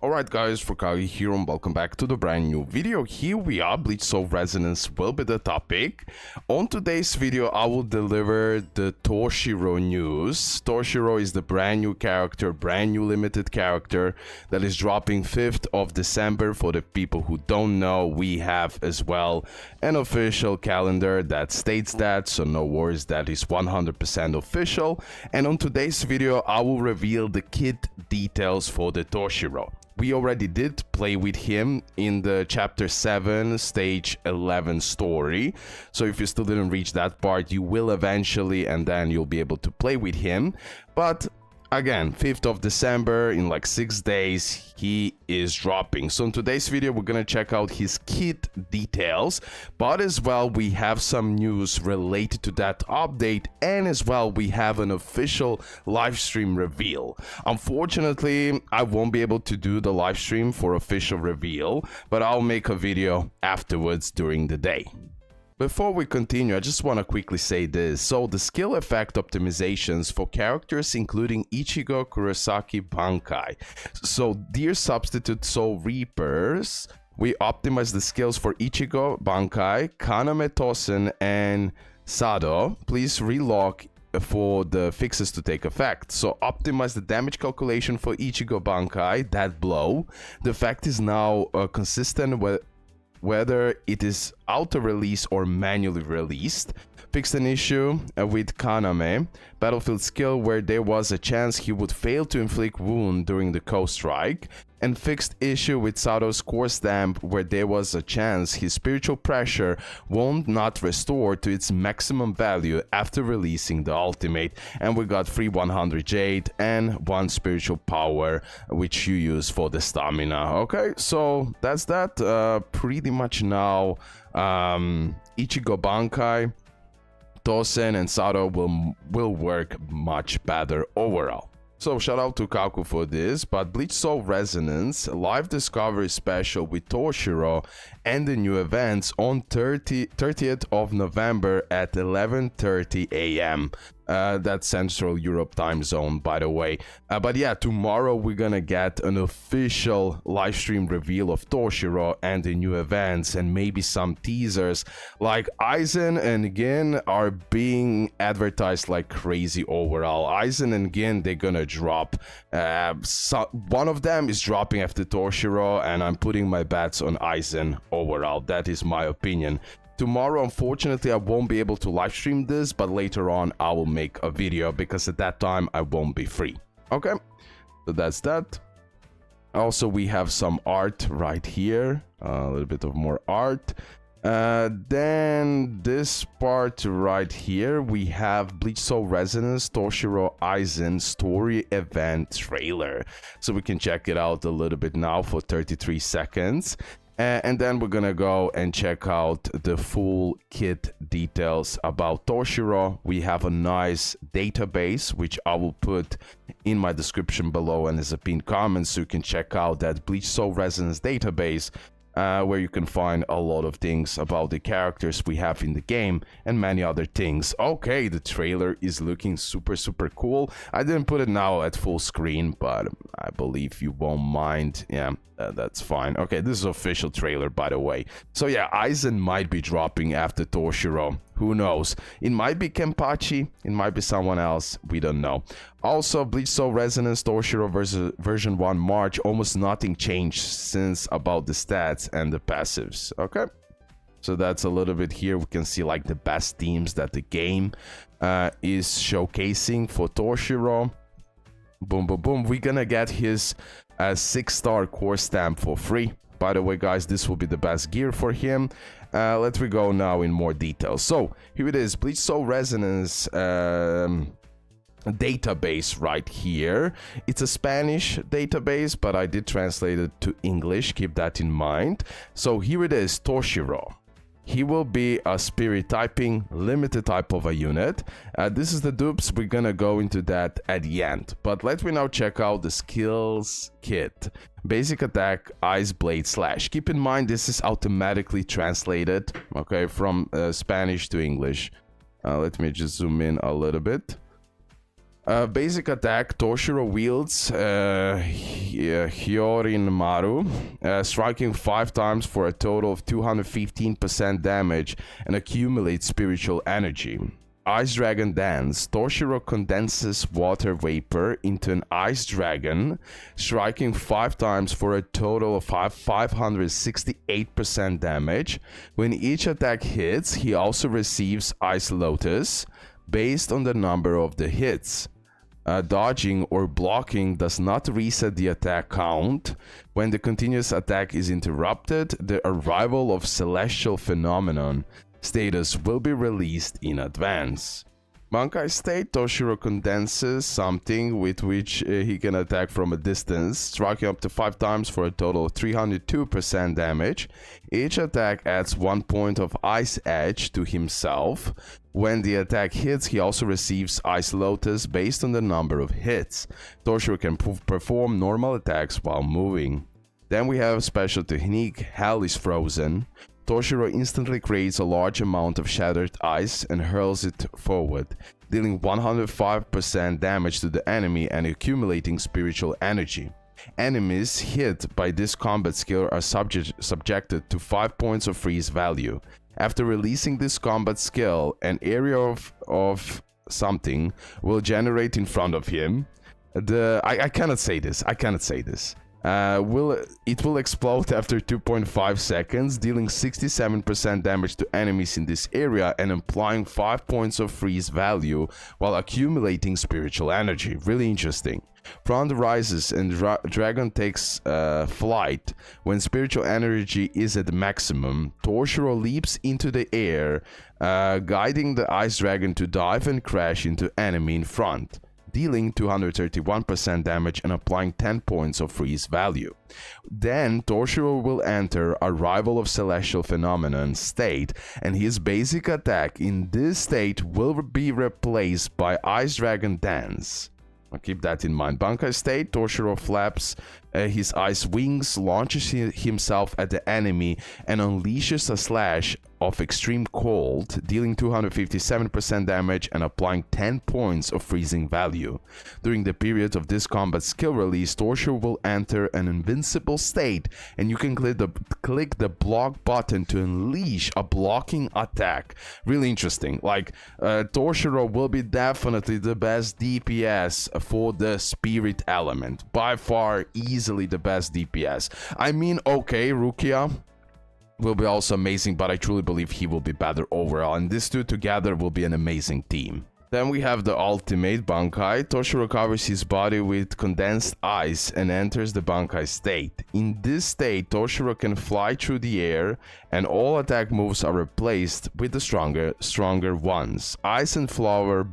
Alright guys, RoKage here and welcome back to the brand new video. Here we are, Bleach Soul Resonance will be the topic. On today's video I will deliver the Toshiro news. Toshiro is the brand new character, brand new limited character that is dropping 5th of December. For the people who don't know, we have as well an official calendar that states that, so no worries, that is 100% official. And on today's video I will reveal the kit details for the Toshiro. We already did play with him in the chapter 7 stage 11 story, so if you still didn't reach that part, you will eventually, and then you'll be able to play with him. But again, 5th of December, in like 6 days, he is dropping. So in today's video, we're gonna check out his kit details, but as well, we have some news related to that update, and as well, we have an official live stream reveal. Unfortunately, I won't be able to do the live stream for official reveal, but I'll make a video afterwards during the day. Before we continue, I just want to quickly say this. So the skill effect optimizations for characters including Ichigo, Kurosaki, Bankai. So dear substitute Soul Reapers, we optimize the skills for Ichigo, Bankai, Kaname, Tosen, and Sado. Please relog for the fixes to take effect. So optimize the damage calculation for Ichigo, Bankai, that blow. The effect is now consistent with whether it is auto-release or manually released. Fixed an issue with Kaname, battlefield skill where there was a chance he would fail to inflict wound during the co-strike, and fixed issue with Sado's core stamp where there was a chance his spiritual pressure won't not restore to its maximum value after releasing the ultimate. And we got free 100 jade and 1 spiritual power which you use for the stamina. Okay, so that's that. Pretty much now Ichigo, Bankai, Tosen and Sado will work much better overall. So shout out to Kaku for this, but Bleach Soul Resonance live discovery special with Toshiro and the new events on 30th of November at 11:30 a.m. That's Central Europe time zone, by the way. But yeah, tomorrow we're gonna get an official live stream reveal of Toshiro and the new events, and maybe some teasers like AIZEN and Gin are being advertised like crazy overall. AIZEN and Gin, they're gonna drop. One of them is dropping after Toshiro, and I'm putting my bets on AIZEN overall. That is my opinion. Tomorrow, unfortunately, I won't be able to live stream this, but later on I will make a video because at that time I won't be free. Okay, so that's that. Also, we have some art right here, a little bit of more art. Then this part right here, we have Bleach Soul Resonance Toshiro AIZEN story event trailer. So we can check it out a little bit now for 33 seconds. And then we're gonna go and check out the full kit details about Toshiro. We have a nice database, which I will put in my description below and as a pinned comment, so you can check out that Bleach Soul Resonance database, where you can find a lot of things about the characters we have in the game and many other things. Okay, the trailer is looking super cool. I didn't put it now at full screen, but I believe you won't mind. Yeah, that's fine. Okay, this is official trailer, by the way. So yeah, AIZEN might be dropping after Toshiro. Who knows? It might be Kenpachi, it might be someone else, we don't know. Also, Bleach Soul Resonance Toshiro version 1 March, almost nothing changed since about the stats and the passives. Okay, so that's a little bit here. We can see like the best themes that the game is showcasing for Toshiro. Boom, boom, boom. We're gonna get his 6-star core stamp for free. By the way, guys, this will be the best gear for him. Let's go now in more detail. So here it is, Bleach Soul Resonance database right here. It's a Spanish database, but I did translate it to English. Keep that in mind. So here it is, Toshiro. He will be a spirit typing, limited type of a unit. This is the dupes. We're gonna go into that at the end. But let me now check out the skills kit. Basic attack, ice blade slash. Keep in mind this is automatically translated, okay, from Spanish to English. Let me just zoom in a little bit. Basic attack, Toshiro wields Hyorin Maru, striking 5 times for a total of 215% damage and accumulates spiritual energy. Ice Dragon Dance, Toshiro condenses water vapor into an ice dragon, striking 5 times for a total of 568% damage. When each attack hits, he also receives Ice Lotus, based on the number of the hits. Dodging or blocking does not reset the attack count. When the continuous attack is interrupted, the arrival of Celestial Phenomenon status will be released in advance. Bankai state, Toshiro condenses something with which he can attack from a distance, striking up to 5 times for a total of 302% damage. Each attack adds 1 point of Ice Edge to himself. When the attack hits, he also receives Ice Lotus based on the number of hits. Toshiro can perform normal attacks while moving. Then we have special technique, Hell is Frozen. Toshiro instantly creates a large amount of shattered ice and hurls it forward, dealing 105% damage to the enemy and accumulating spiritual energy. Enemies hit by this combat skill are subjected to 5 points of freeze value. After releasing this combat skill, an area of something will generate in front of him. I cannot say this. It will explode after 2.5 seconds, dealing 67% damage to enemies in this area and implying 5 points of freeze value while accumulating spiritual energy. Really interesting. Front rises and dragon takes flight. When spiritual energy is at maximum, Toshiro leaps into the air, guiding the ice dragon to dive and crash into enemy in front, dealing 231% damage and applying 10 points of freeze value. Then Toshiro will enter Arrival of Celestial Phenomenon state, and his basic attack in this state will be replaced by Ice Dragon Dance. I'll keep that in mind. Bankai state, Toshiro flaps his ice wings, launches himself at the enemy, and unleashes a slash of extreme cold, dealing 257% damage and applying 10 points of freezing value. During the period of this combat skill release, Toshiro will enter an invincible state, and you can click the block button to unleash a blocking attack. Really interesting. Like, Toshiro will be definitely the best DPS for the spirit element. By far, easily the best DPS. I mean, okay, Rukia will be also amazing, but I truly believe he will be better overall, and these two together will be an amazing team. Then we have the ultimate Bankai. Toshiro covers his body with condensed ice and enters the Bankai state. In this state, Toshiro can fly through the air, and all attack moves are replaced with the stronger ones. Ice and Flower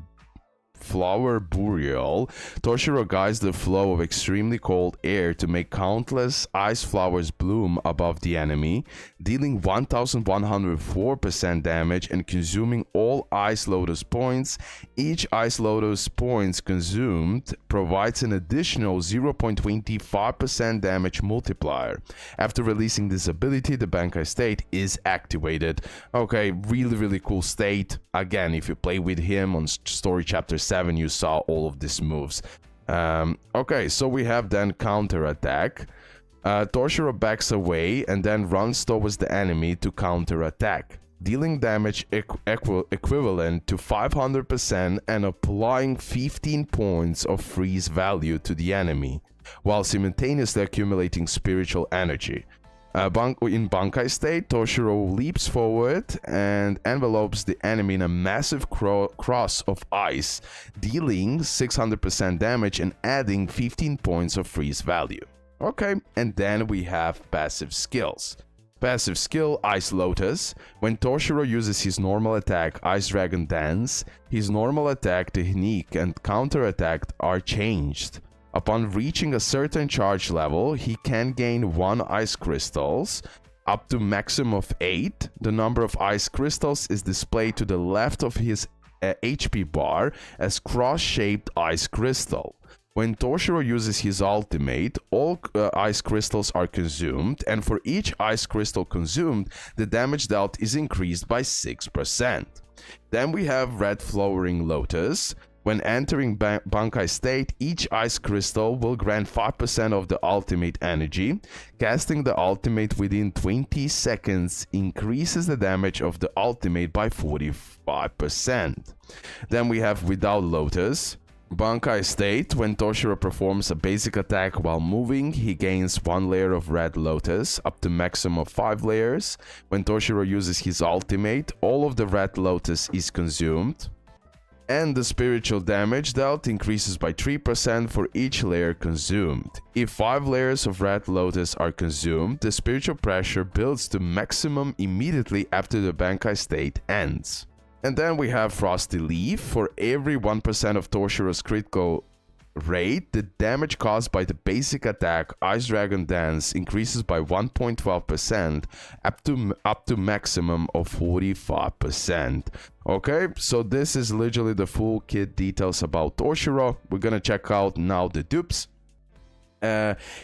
Burial. Toshiro guides the flow of extremely cold air to make countless ice flowers bloom above the enemy, dealing 1104% damage and consuming all Ice Lotus points. Each Ice Lotus points consumed provides an additional 0.25% damage multiplier. After releasing this ability, the Bankai state is activated. Okay, really cool state. Again, if you play with him on story chapter 7, you saw all of these moves. Okay, so we have then Counterattack. Toshiro backs away and then runs towards the enemy to counterattack, dealing damage equivalent to 500% and applying 15 points of freeze value to the enemy, while simultaneously accumulating spiritual energy. In Bankai state, Toshiro leaps forward and envelopes the enemy in a massive cross of ice, dealing 600% damage and adding 15 points of freeze value. Okay, and then we have passive skills. Passive skill, Ice Lotus. When Toshiro uses his normal attack, Ice Dragon Dance, his normal attack, technique, and counterattack are changed. Upon reaching a certain charge level, he can gain 1 ice crystals, up to maximum of 8. The number of ice crystals is displayed to the left of his HP bar as cross-shaped ice crystal. When Toshiro uses his ultimate, all ice crystals are consumed, and for each ice crystal consumed, the damage dealt is increased by 6%. Then we have Red Flowering Lotus. When entering bankai state, each ice crystal will grant 5% of the ultimate energy. Casting the ultimate within 20 seconds increases the damage of the ultimate by 45%. Then we have Without Lotus. Bankai state, when Toshiro performs a basic attack while moving, he gains 1 layer of Red Lotus, up to maximum of 5 layers. When Toshiro uses his ultimate, all of the Red Lotus is consumed. And the spiritual damage dealt increases by 3% for each layer consumed. If 5 layers of Red Lotus are consumed, the spiritual pressure builds to maximum immediately after the bankai state ends. And then we have Frosty Leaf. For every 1% of Toshiro's critical rate, the damage caused by the basic attack Ice Dragon Dance increases by 1.12% up to maximum of 45%. Okay, so this is literally the full kit details about Toshiro. We're gonna check out now the dupes.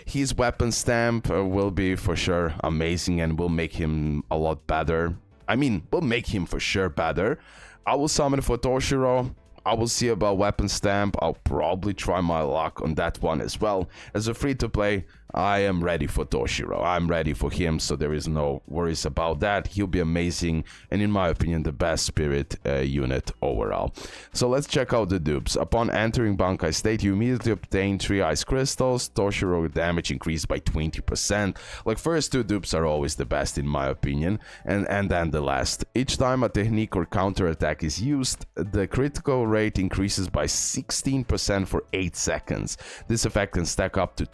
His weapon stamp will be for sure amazing and will make him a lot better. I mean, will make him for sure better. I will summon for Toshiro. I will see about weapon stamp. I'll probably try my luck on that one as well. As a free-to-play, I am ready for Toshiro. I'm ready for him, so there is no worries about that. He'll be amazing, and in my opinion, the best spirit unit overall. So let's check out the dupes. Upon entering Bankai state, you immediately obtain 3 ice crystals. Toshiro damage increased by 20%. Like, first 2 dupes are always the best in my opinion, and then the last. Each time a technique or counterattack is used, the critical rate increases by 16% for 8 seconds. This effect can stack up to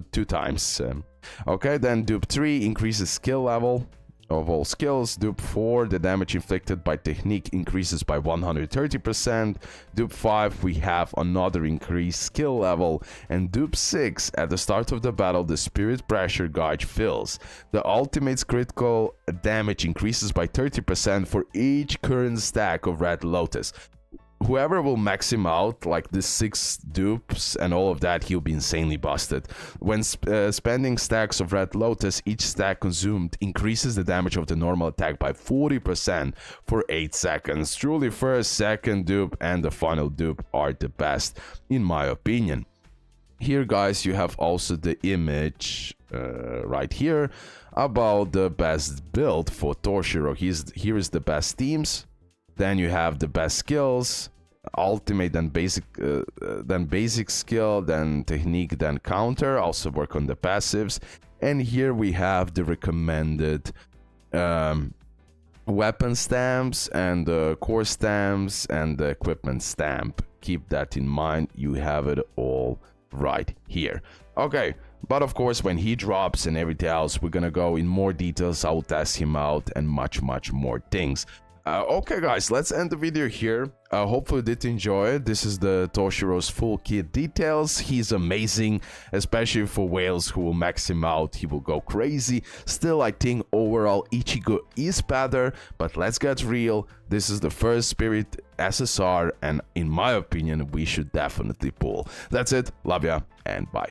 2 times. Okay, then dupe 3 increases skill level of all skills. Dupe 4, the damage inflicted by technique increases by 130%. Dupe 5, we have another increased skill level. And dupe 6, at the start of the battle, the spirit pressure gauge fills. The ultimate's critical damage increases by 30% for each current stack of Red Lotus. Whoever will max him out, like the 6 dupes and all of that, he'll be insanely busted. When spending stacks of Red Lotus, each stack consumed increases the damage of the normal attack by 40% for 8 seconds. Truly, first, second dupe, and the final dupe are the best, in my opinion. Here, guys, you have also the image right here about the best build for Toshiro. Here is the best teams. Then you have the best skills, ultimate, then basic skill, then technique, then counter. Also work on the passives. And here we have the recommended weapon stamps and the core stamps and the equipment stamp. Keep that in mind. You have it all right here. Okay, but of course when he drops and everything else, we're gonna go in more details. I will test him out and much more things. Okay guys, let's end the video here. Hopefully you did enjoy it. This is the Toshiro's full kit details. He's amazing, especially for whales who will max him out. He will go crazy. Still, I think overall Ichigo is better, but let's get real. This is the first spirit SSR, and in my opinion, we should definitely pull. That's it. Love ya, and bye.